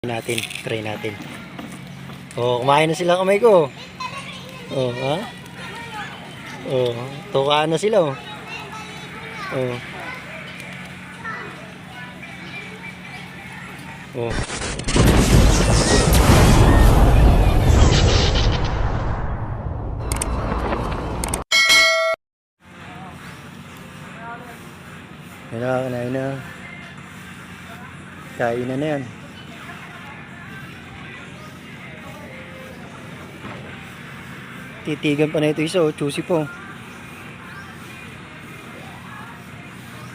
Try natin. Oh, kumain na sila kamay ko. Oh, ha? Oh, tukaan na sila oh. Oh. Oh. Kinain na. Kainan na yan. Titigan pa na ito isa, oh, juicy po.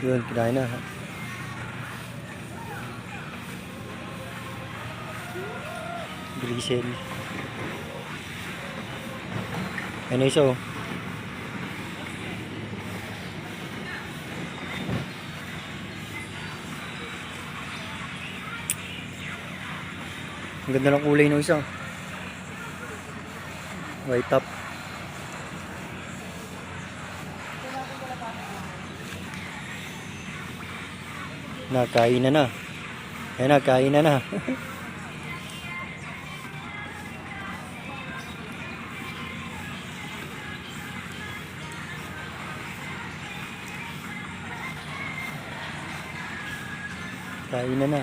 Yun, kinain na. Grisel. Ano isa, oh. Ang ganda ng kulay ng isa. White top. Nakain na na. Ayan na, kain na na. Kain na na.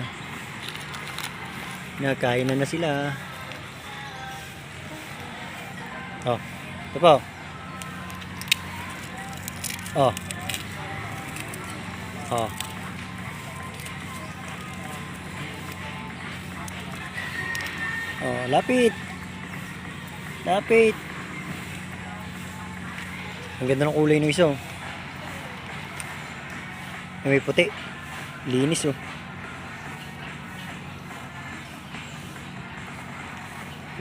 Nakain na na sila. Oh, ito pa. Oh. Oh. Oh, lapit. Lapit. Ang ganda ng kulay ng isa, oh. May puti. Linis, oh.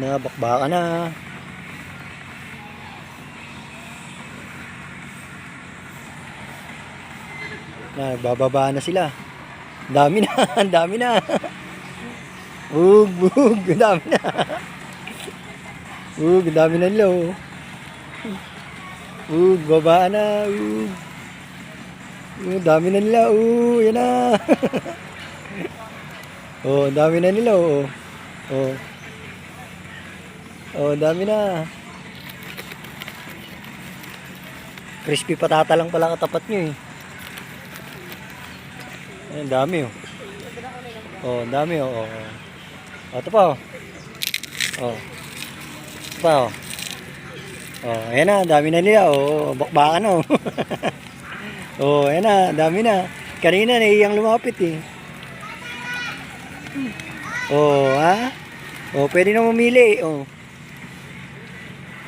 Bakbaka na. Nagbababa na sila. Dami na, ang dami na. Ang dami na. Ang dami na nila, oh. Baba na. Dami na nila, yan na. Oh, dami na nila, oh. Oh. Oh, dami na. Crispy patata lang pala katapat nyo, eh. Ayan, dami, oh. Oh, dami, oh. Oh. Oh, ito pa, oh. Oh. Ito pa, oh. Oh, ayan na, dami na nila, oh. Bakbakan, oh. Oh, ayan na, dami na. Kanina, naiyang lumapit, eh. Oh, ha? Oh, pwede na mamili, oh.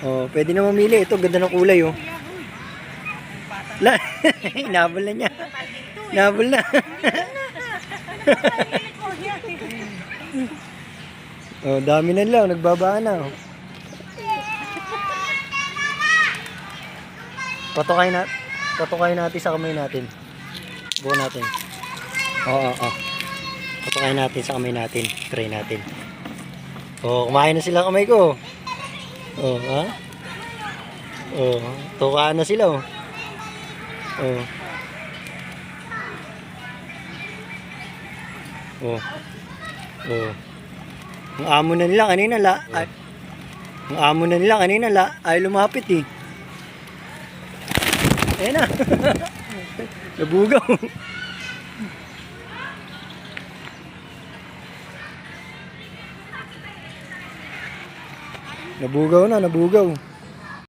Oh, pwede na mamili. Ito, ganda ng kulay, oh. Nabol na niya. Nabol na. Oh, dami na lang. Nagbabaan na, oh. Patukayin natin sa kamay natin. Buo natin. Oo, oo. Patukayin natin sa kamay natin. Try natin. Oh, kumain na sila kamay ko. Oh, ha? Oh, tukaan na sila, oh. Oh. Oh. Oh. Ang amo na nila kanina ang amo na nila kanina ay lumapit, eh. Ayan na. Nabugaw. Nabugaw na, nabugaw.